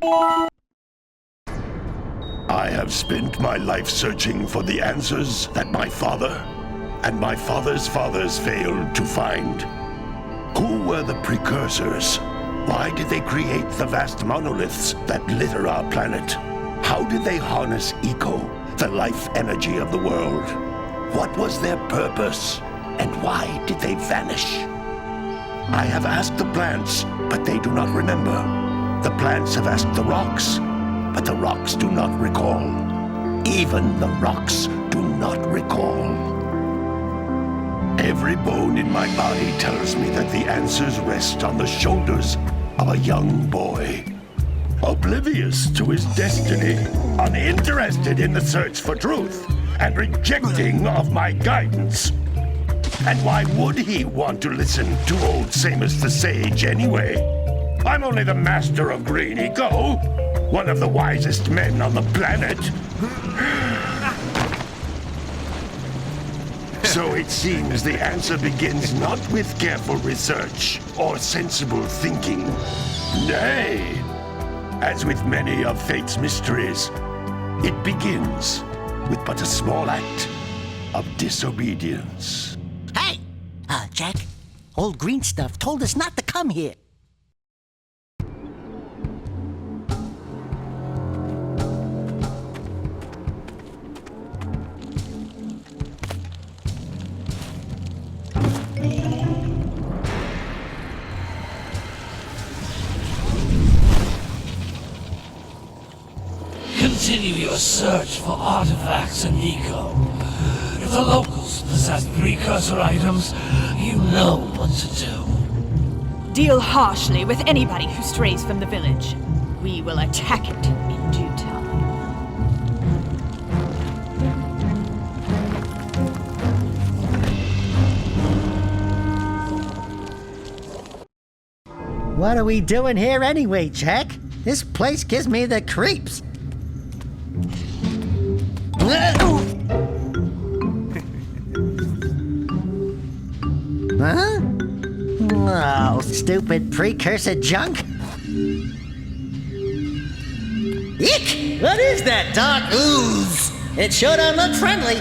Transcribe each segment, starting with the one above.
I have spent my life searching for the answers that my father and my father's fathers failed to find. Who were the Precursors? Why did they create the vast monoliths that litter our planet? How did they harness eco, the life energy of the world? What was their purpose? And why did they vanish? I have asked the plants, but they do not remember. The plants have asked the rocks, but the rocks do not recall. Even the rocks do not recall. Every bone in my body tells me that the answers rest on the shoulders of a young boy. Oblivious to his destiny, uninterested in the search for truth, and rejecting of my guidance. And why would he want to listen to old Samus the Sage anyway? I'm only the master of green eco, one of the wisest men on the planet. So it seems the answer begins not with careful research or sensible thinking. Nay, as with many of fate's mysteries, it begins with but a small act of disobedience. Hey! Jack, old green stuff told us not to come here. Continue your search for artifacts and eco. If the locals possess precursor items, you know what to do. Deal harshly with anybody who strays from the village. We will attack it in due time. What are we doing here anyway, Jack? This place gives me the creeps. Huh? Oh, stupid precursor junk. Eek! What is that dark ooze? It sure don't look friendly.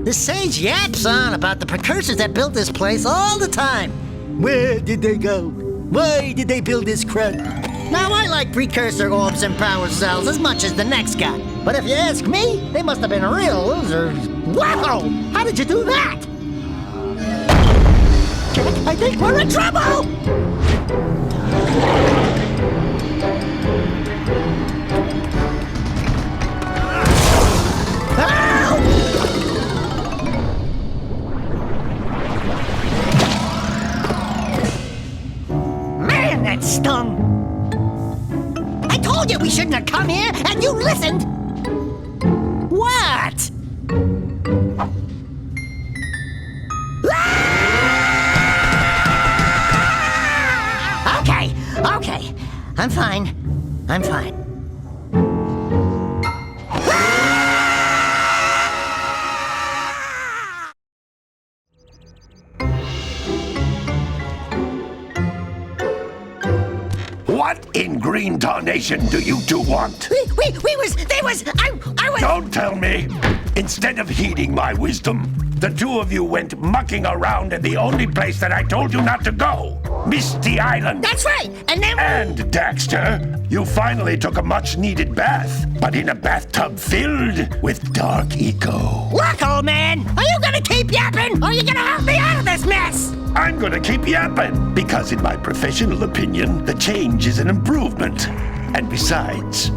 The sage yaps on about the precursors that built this place all the time. Where did they go? Why did they build this crud? Now, I like precursor orbs and power cells as much as the next guy. But if you ask me, they must have been real losers. Wow! How did you do that? Jack, I think we're in trouble! Man, that stung! I told you we shouldn't have come here, and you listened! What? Okay. I'm fine. What in green tarnation do you two want? They was, I was... Don't tell me! Instead of heeding my wisdom, the two of you went mucking around in the only place that I told you not to go! Misty Island! That's right, and then... And, Daxter, you finally took a much-needed bath, but in a bathtub filled with dark eco. Look, old man, are you gonna keep yapping, or are you gonna help me out of this mess? I'm gonna keep yapping, because in my professional opinion, the change is an improvement. And besides,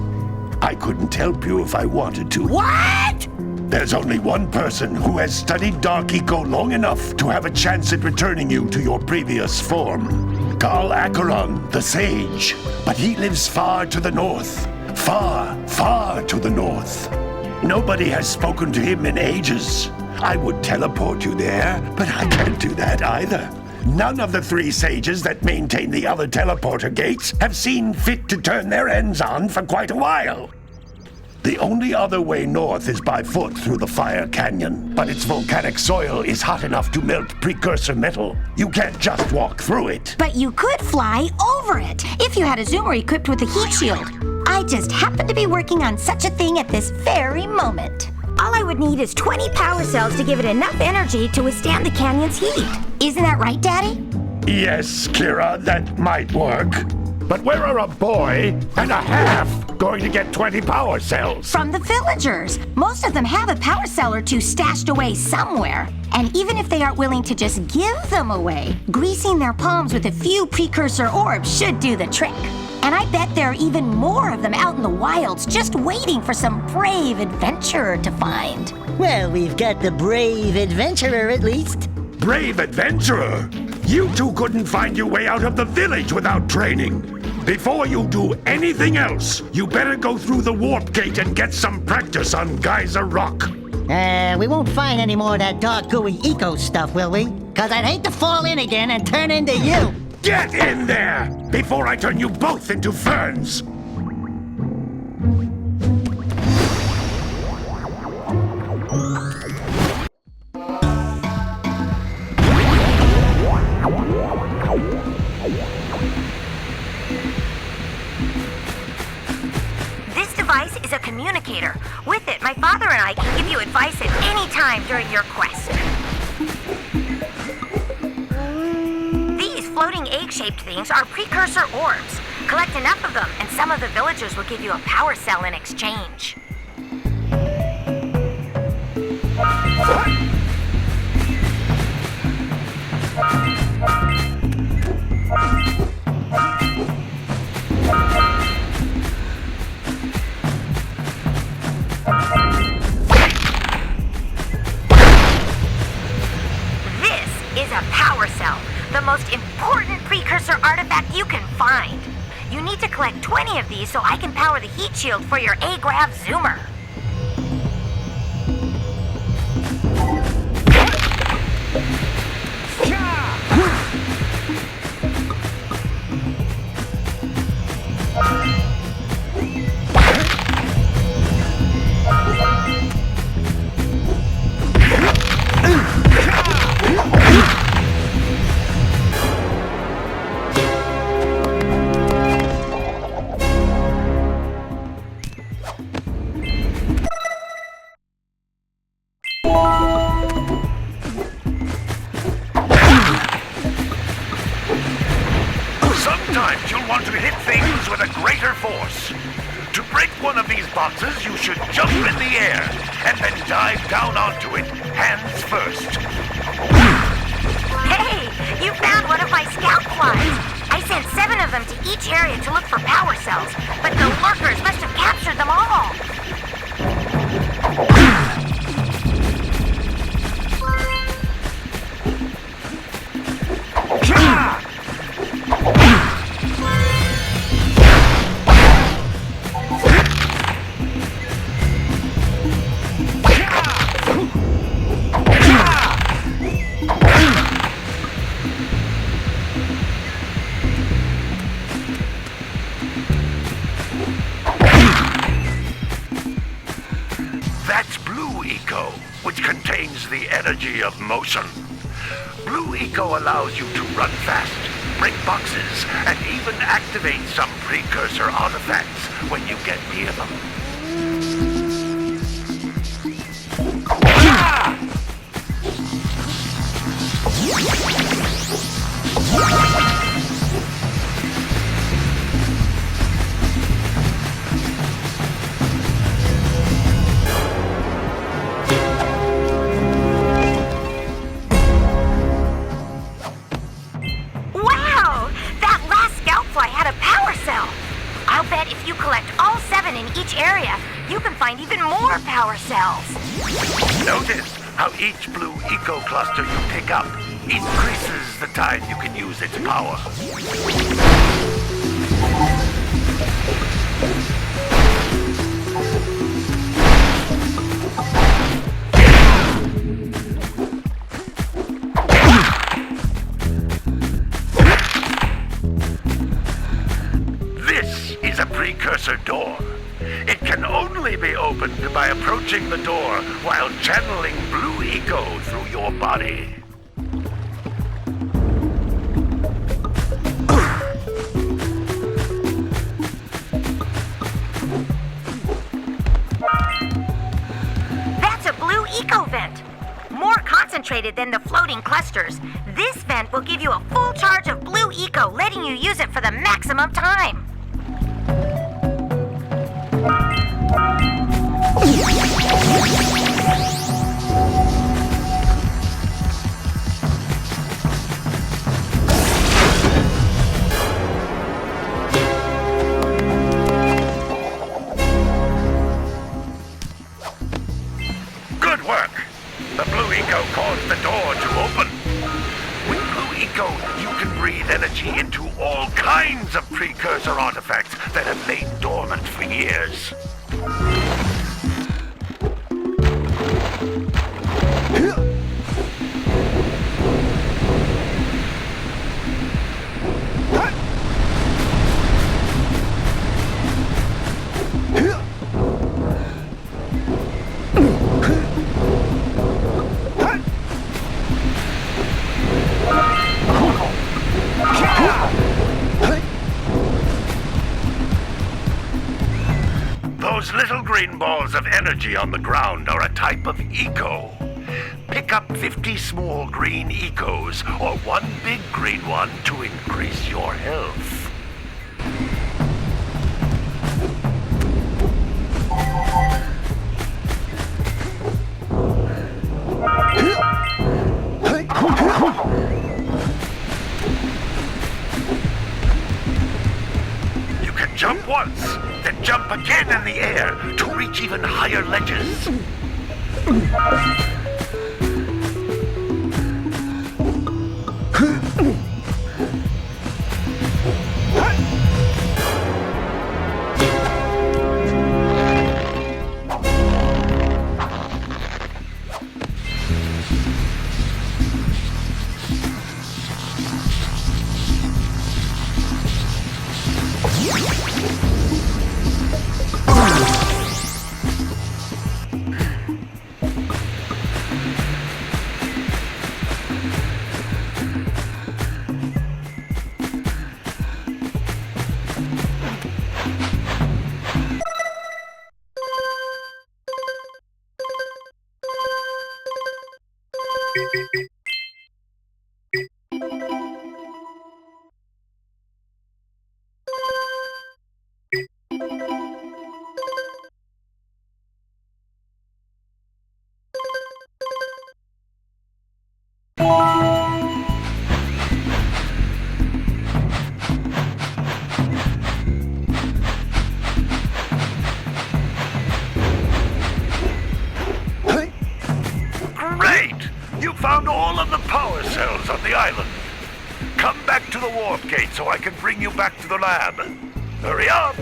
I couldn't help you if I wanted to. What? There's only one person who has studied Dark Eco long enough to have a chance at returning you to your previous form. Carl Acheron, the Sage. But he lives far to the north. Far to the north. Nobody has spoken to him in ages. I would teleport you there, but I can't do that either. None of the three sages that maintain the other teleporter gates have seen fit to turn their ends on for quite a while. The only other way north is by foot through the Fire Canyon, but its volcanic soil is hot enough to melt precursor metal. You can't just walk through it. But you could fly over it if you had a zoomer equipped with a heat shield. I just happen to be working on such a thing at this very moment. All I would need is 20 power cells to give it enough energy to withstand the canyon's heat. Isn't that right, Daddy? Yes, Kira, that might work. But where are a boy and a half going to get 20 power cells? From the villagers. Most of them have a power cell or two stashed away somewhere. And even if they aren't willing to just give them away, greasing their palms with a few precursor orbs should do the trick. And I bet there are even more of them out in the wilds just waiting for some brave adventurer to find. Well, we've got the brave adventurer at least. Brave adventurer? You two couldn't find your way out of the village without training. Before you do anything else, you better go through the warp gate and get some practice on Geyser Rock. We won't find any more of that dark gooey eco stuff, will we? 'Cause I'd hate to fall in again and turn into you. Get in there before I turn you both into ferns. This device is a communicator. With it, my father and I can give you advice at any time during your quest. These floating egg-shaped things are precursor orbs. Collect enough of them, and some of the villagers will give you a power cell in exchange. This is a power cell, the most important precursor artifact you can find. You need to collect 20 of these so I can power the heat shield for your A-Grav zoomer. Sometimes you'll want to hit things with a greater force. To break one of these boxes, you should jump in the air and then dive down onto it, hands first. Hey, you found one of my scout flies. I sent 7 of them to each area to look for power cells, but the lurkers must have captured them all. That's Blue Eco, which contains the energy of motion. Blue Eco allows you to run fast, break boxes, and even activate some precursor artifacts when you get near them. Wow! That last scout fly had a power cell. I'll bet if you collect all 7 in each area, you can find even more power cells. Notice how each Blue Eco cluster you pick up increases the time you can use its power. This is a precursor door. It can only be opened by approaching the door while channeling blue eco through your body. That's a blue eco vent. More concentrated than the floating clusters. This vent will give you a full charge of blue eco, letting you use it for the maximum time. Good work! The blue eco caused the door to open. With blue eco, you can breathe energy into all kinds of precursor artifacts that have lain dormant for years. Those little green balls of energy on the ground are a type of eco. Pick up 50 small green ecos or one big green one to increase your health. You can jump once, then jump again in the air to reach even higher ledges. Great! You found all of the power cells on the island. Come back to the warp gate so I can bring you back to the lab. Hurry up!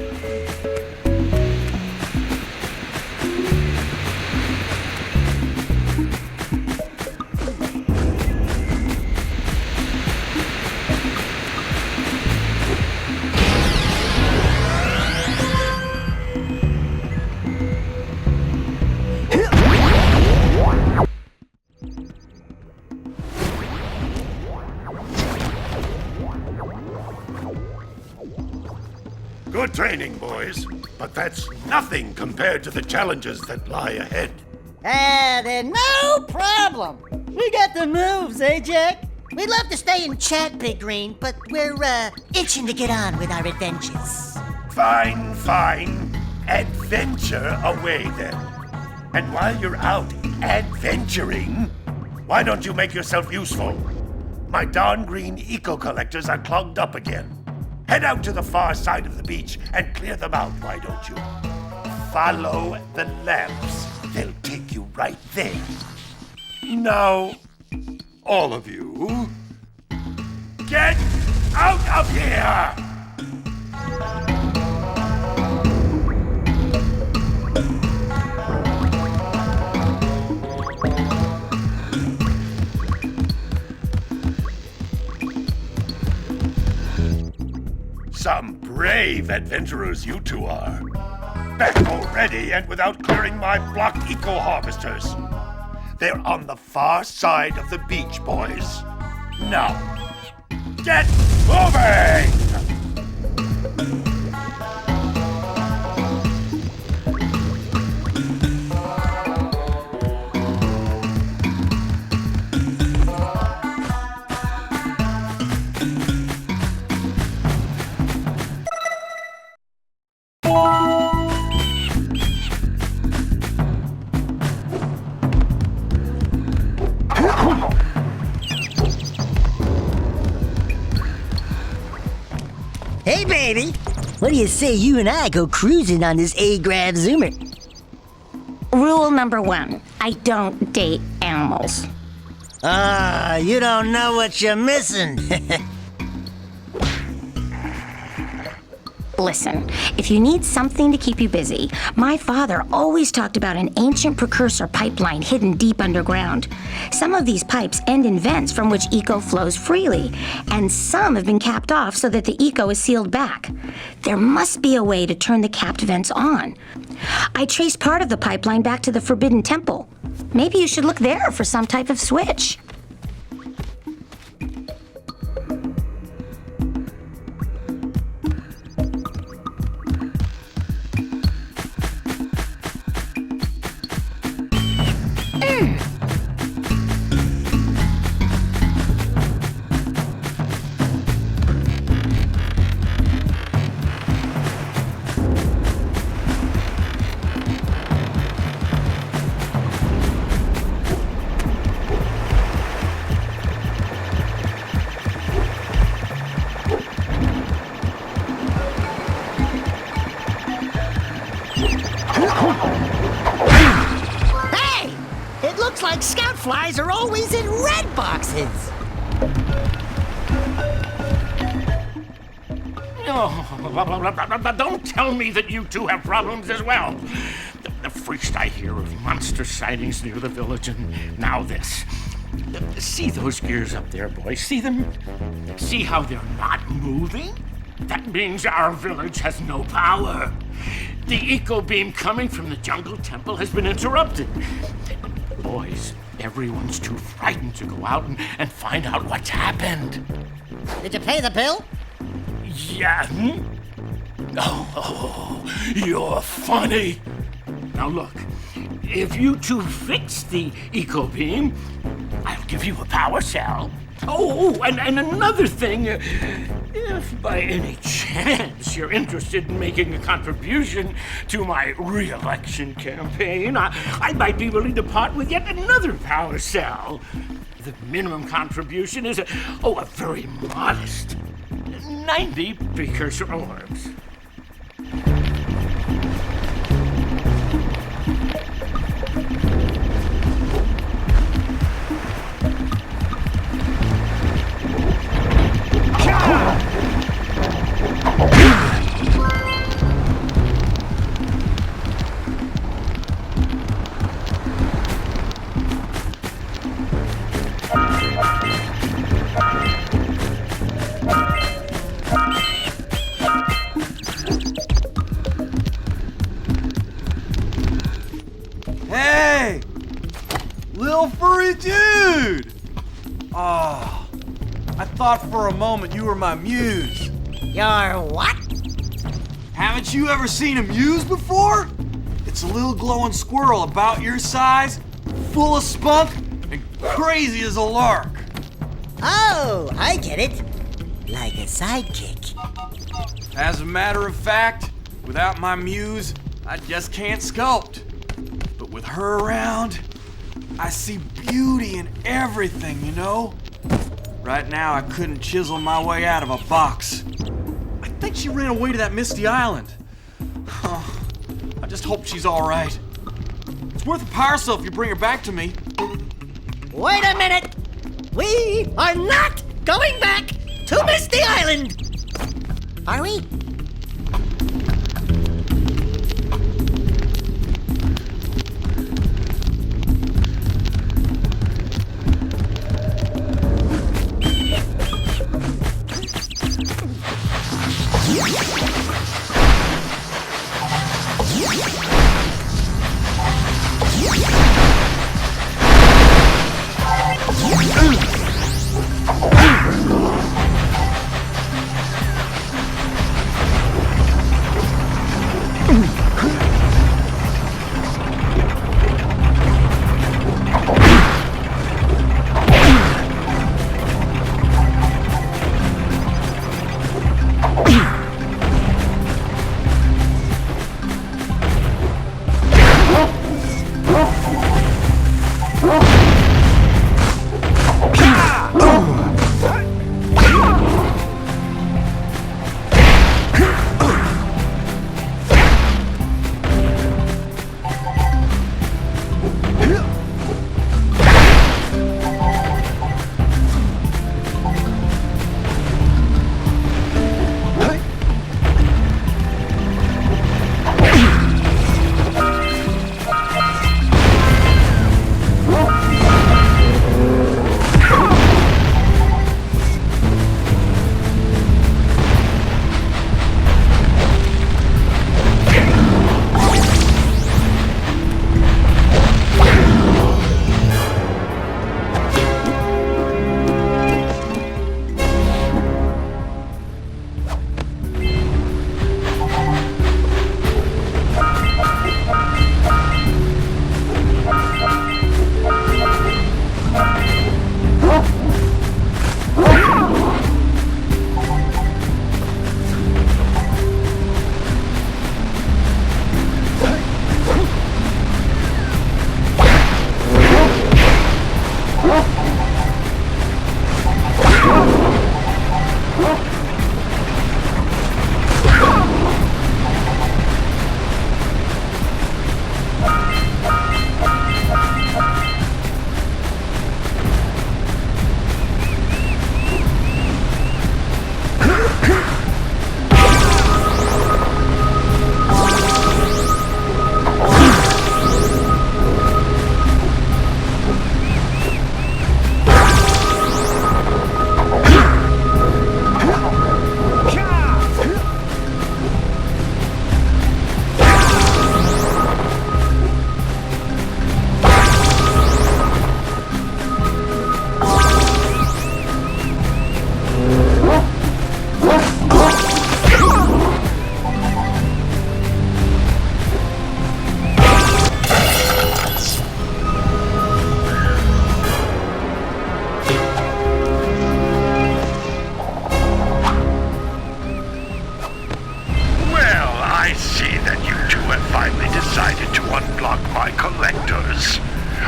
Good training, boys. But that's nothing compared to the challenges that lie ahead. They're no problem. We got the moves, eh, Jack? We'd love to stay and chat, Big Green, but we're, itching to get on with our adventures. Fine, fine. Adventure away, then. And while you're out adventuring, why don't you make yourself useful? My darn green eco-collectors are clogged up again. Head out to the far side of the beach and clear them out, why don't you? Follow the lamps. They'll take you right there. Now, all of you, get out of here! Some brave adventurers you two are. back already and without clearing my block eco-harvesters. They're on the far side of the beach, boys. Now, get moving! Hey, baby. What do you say you and I go cruising on this A-Grav Zoomer? Rule number 1, I don't date animals. Ah, you don't know what you're missing. Listen, if you need something to keep you busy, my father always talked about an ancient precursor pipeline hidden deep underground. Some of these pipes end in vents from which eco flows freely, and some have been capped off so that the eco is sealed back. There must be a way to turn the capped vents on. I traced part of the pipeline back to the Forbidden Temple. Maybe you should look there for some type of switch. Hey! It looks like scout flies are always in red boxes. Oh, don't tell me that you two have problems as well. The first I hear of monster sightings near the village, and now this. See those gears up there, boys? See them? See how they're not moving? That means our village has no power. The eco beam coming from the jungle temple has been interrupted. Boys, everyone's too frightened to go out and find out what's happened. Did you pay the bill? Yeah. Oh, you're funny. Now look, if you two fix the eco beam, I'll give you a power cell. Oh, and another thing, if by any chance you're interested in making a contribution to my re-election campaign, I might be willing to part with yet another power cell. The minimum contribution is a very modest 90 precursor orbs. Hey! Lil furry dude! Oh, I thought for a moment you were my muse. Your what? Haven't you ever seen a muse before? It's a little glowing squirrel about your size, full of spunk, and crazy as a lark. Oh, I get it. Like a sidekick. As a matter of fact, without my muse, I just can't sculpt. But with her around, I see beauty in everything, you know? Right now, I couldn't chisel my way out of a box. I think she ran away to that misty island. I just hope she's all right. It's worth a power cell if you bring her back to me. Wait a minute! We are not going back to Misty Island! Are we?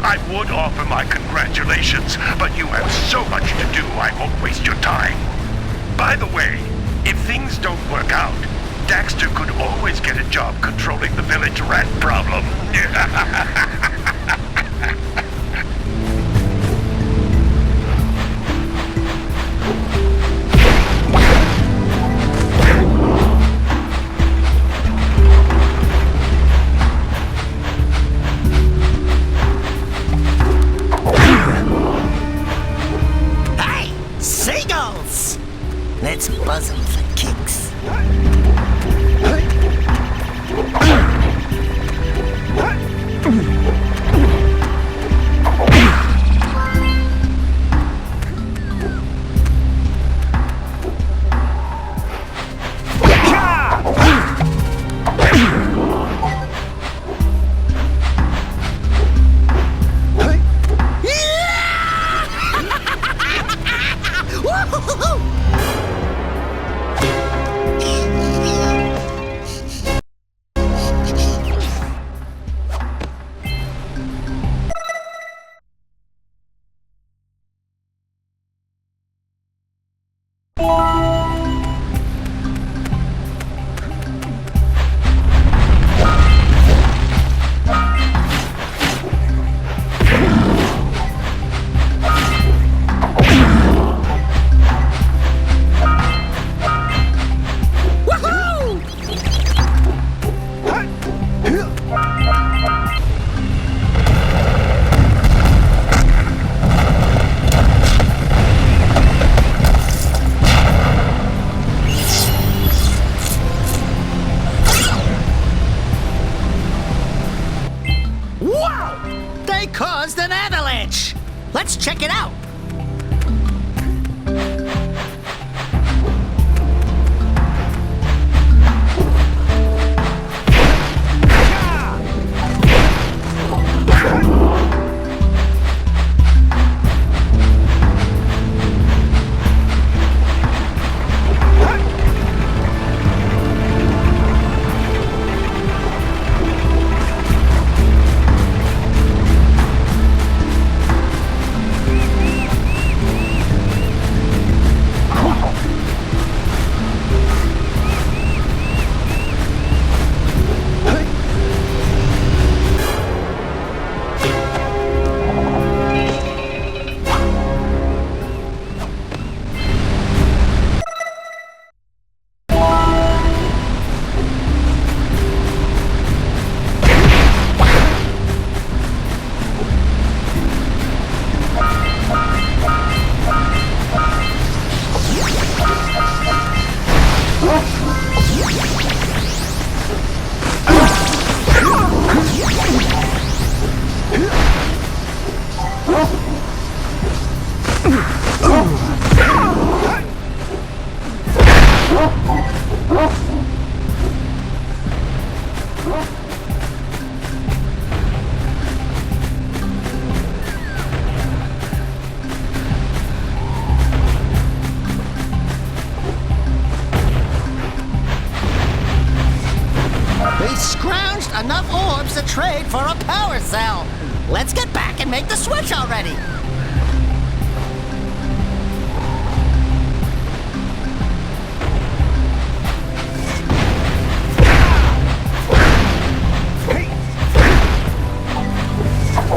I would offer my congratulations, but you have so much to do I won't waste your time. By the way, if things don't work out, Daxter could always get a job controlling the village rat problem. Seagulls! Let's buzz them for kicks. Let's check it out. We scrounged enough orbs to trade for a power cell. Let's get back and make the switch already.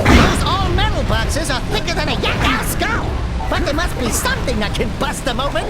Those all-metal boxes are thicker than a yak skull, but there must be something that can bust them open.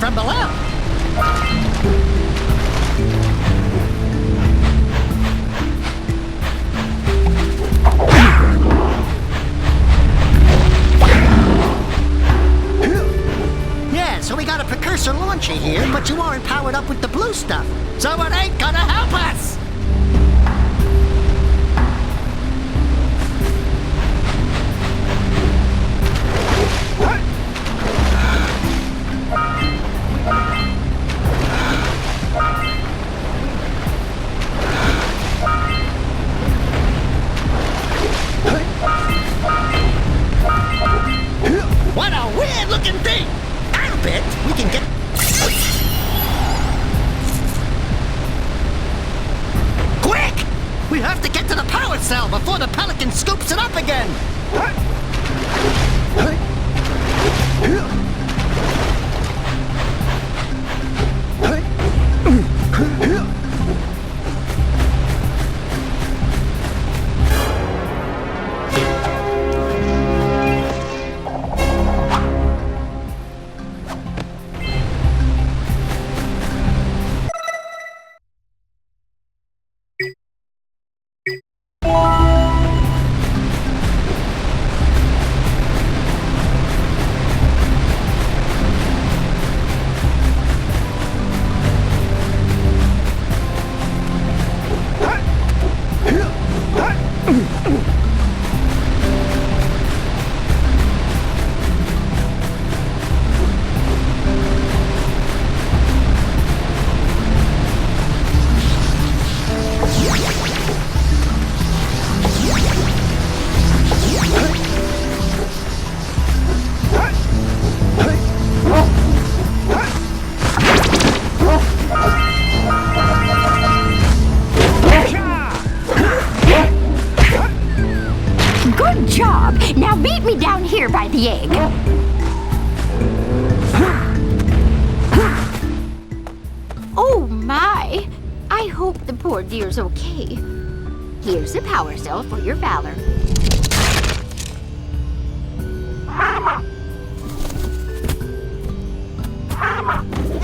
from below. Yeah, so we got a Precursor launchy here, but you aren't powered up with the blue stuff, so it ain't gonna help us! What a weird-looking thing! I'll bet we can get... Quick! We have to get to the power cell before the Pelican scoops it up again! Good job! Now meet me down here by the egg. Oh my! I hope the poor dear's okay. Here's a power cell for your valor.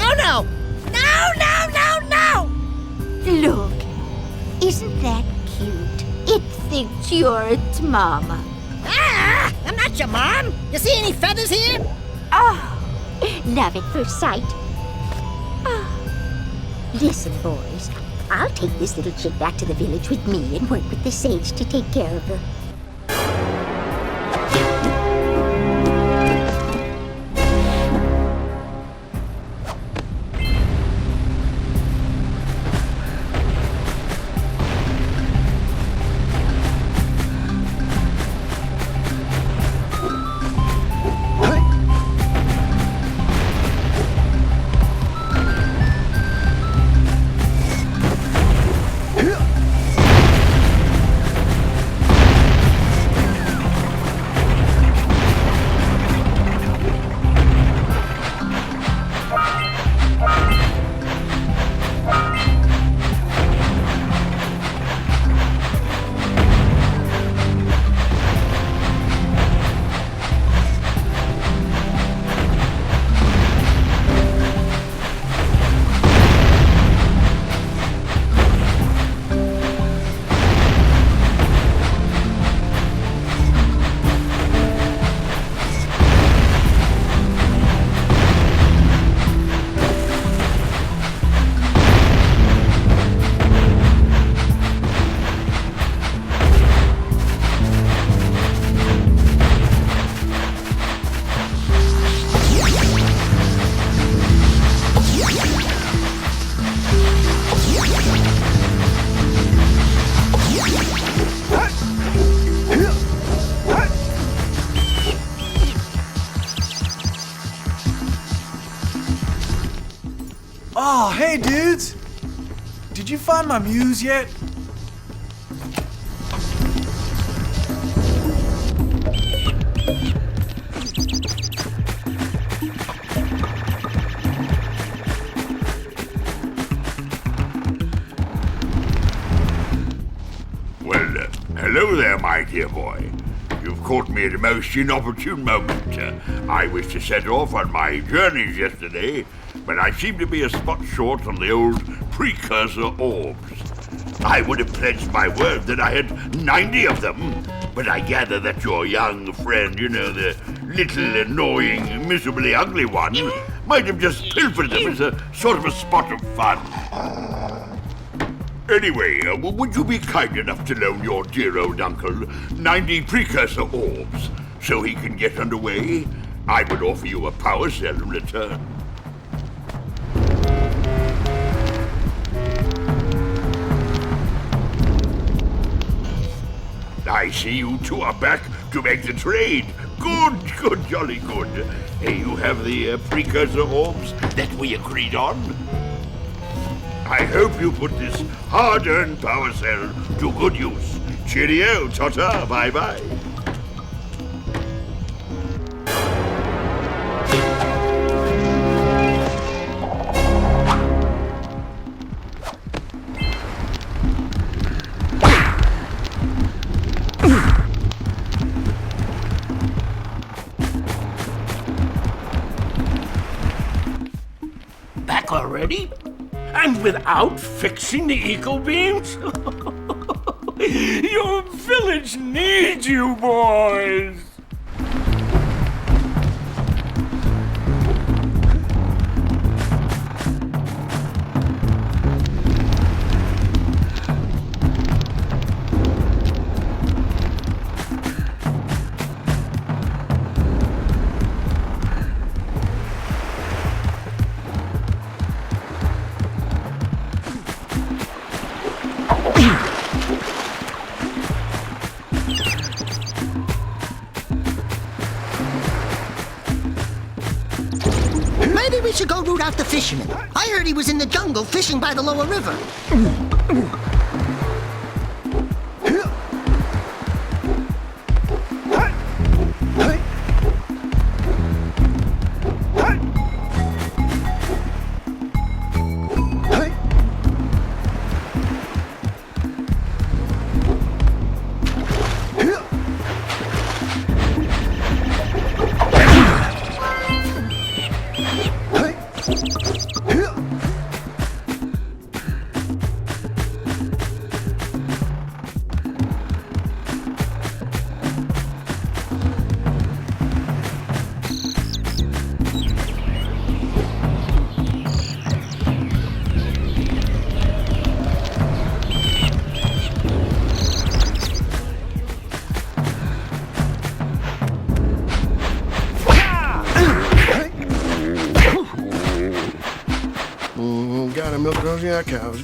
Oh no! No, no, no, no! Look, isn't that cute? It thinks you're its mama. Ah! I'm not your mom! You see any feathers here? Oh, love at first sight. Oh. Listen, boys, I'll take this little chick back to the village with me and work with the sage to take care of her. Oh, hey, dudes! Did you find my muse yet? Well, hello there, my dear boy. You've caught me at a most inopportune moment. I was to set off on my journeys yesterday, but I seem to be a spot short on the old Precursor orbs. I would have pledged my word that I had 90 of them, but I gather that your young friend, the little annoying, miserably ugly one, Might have just pilfered them as a sort of a spot of fun. Anyway, would you be kind enough to loan your dear old uncle 90 Precursor orbs so he can get underway? I would offer you a power cell in return. I see you two are back to make the trade. Good, jolly good. Hey, you have the Precursor orbs that we agreed on? I hope you put this hard-earned power cell to good use. Cheerio, ta-ta, bye-bye. Back already? And without fixing the eco beams? Your village needs you, boys! Maybe we should go root out the fisherman. I heard he was in the jungle fishing by the lower river.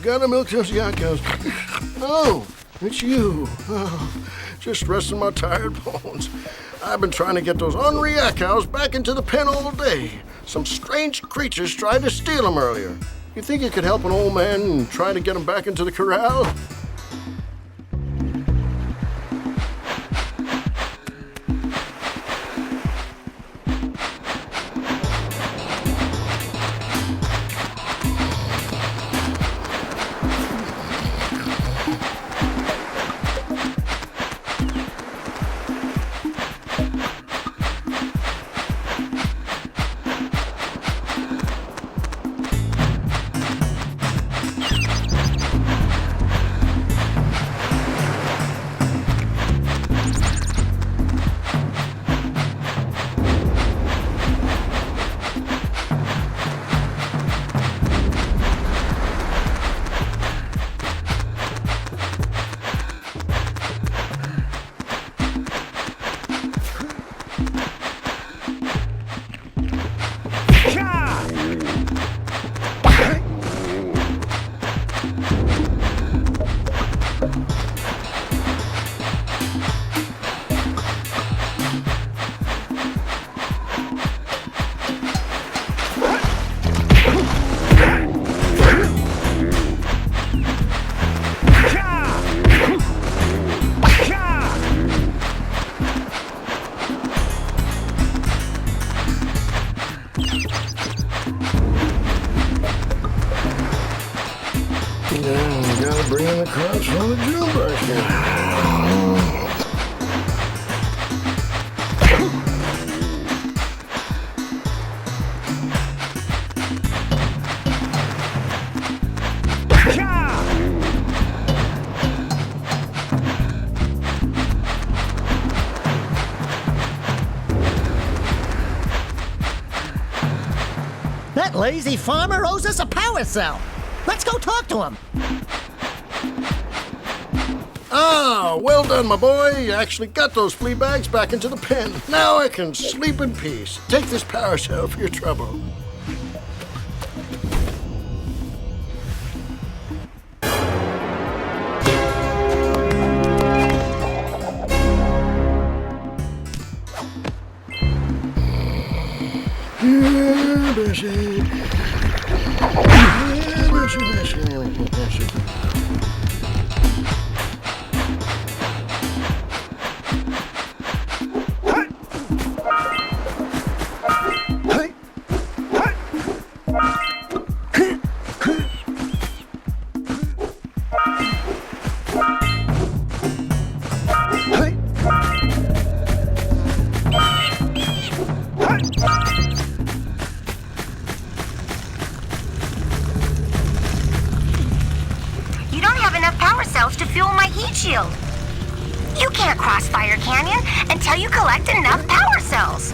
Gotta milk those yak cows. Oh, it's you. Oh, just resting my tired bones. I've been trying to get those ornery yak cows back into the pen all day. Some strange creatures tried to steal them earlier. You think you could help an old man and try to get them back into the corral? Gotta bring in the crops from the jailbreak. That lazy farmer owes us a power cell. Let's go talk to him. Ah, well done, my boy. You actually got those flea bags back into the pen. Now I can sleep in peace. Take this power cell for your trouble. You don't have enough power cells to fuel my heat shield. You can't cross Fire Canyon until you collect enough power cells.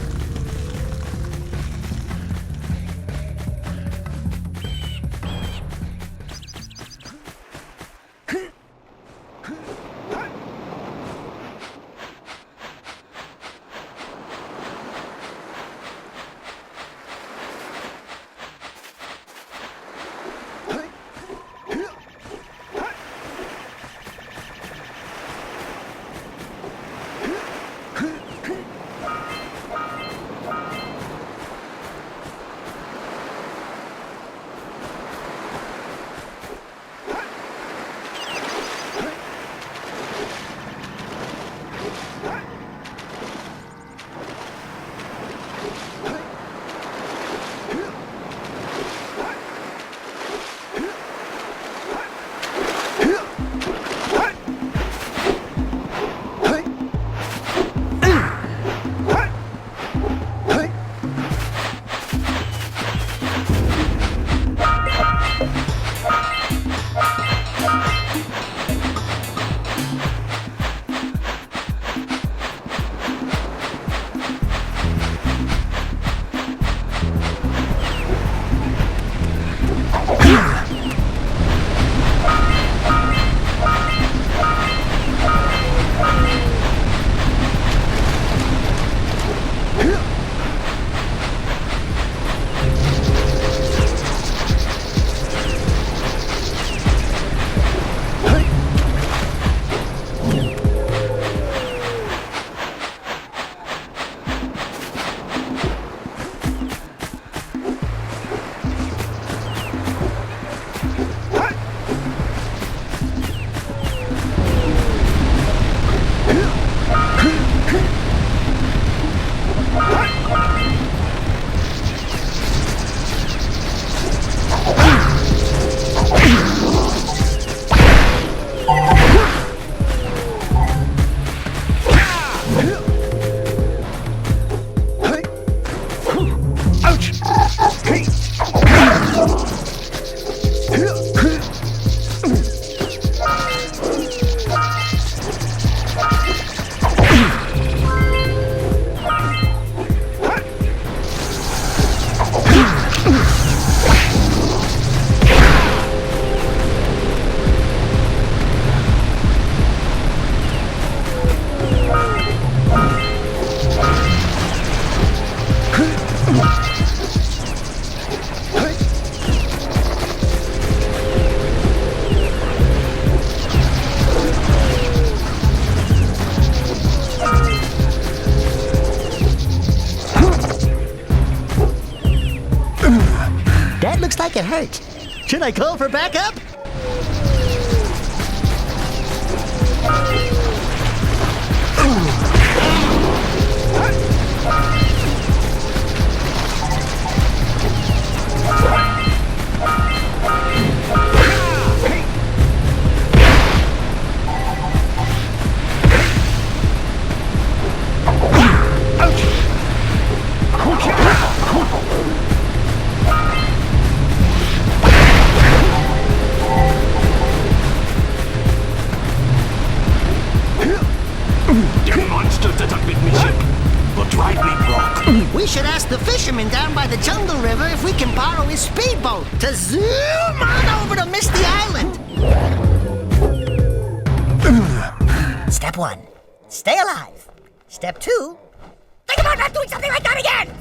That looks like it hurt. Should I call for backup? Yeah. We should ask the fisherman down by the jungle river if we can borrow his speedboat to zoom on over to Misty Island. Step 1, stay alive. Step 2, think about not doing something like that again.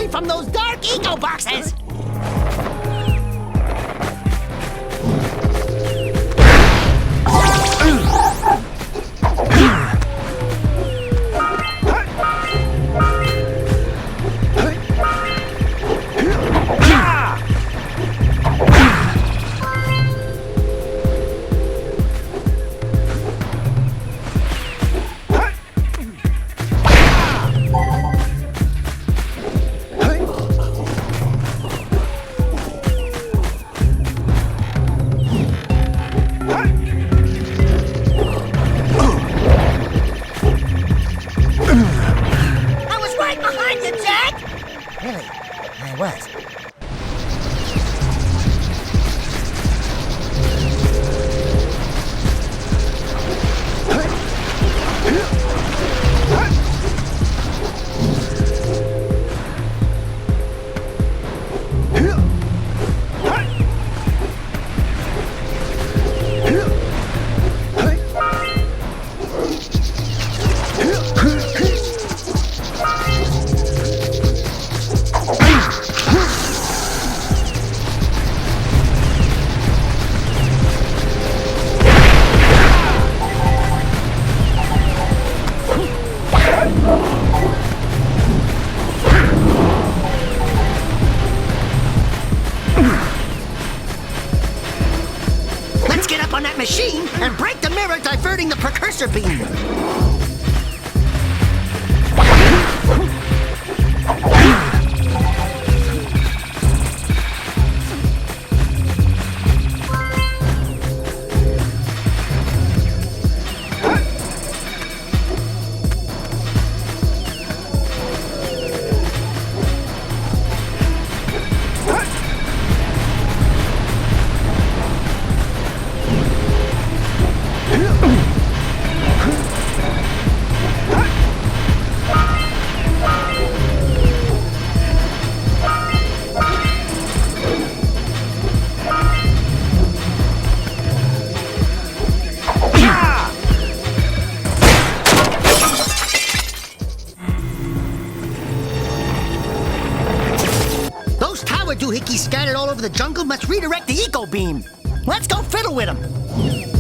From those dark eco boxes! On that machine and break the mirror diverting the Precursor beam. Doohickeys scattered all over the jungle must redirect the eco beam. Let's go fiddle with them.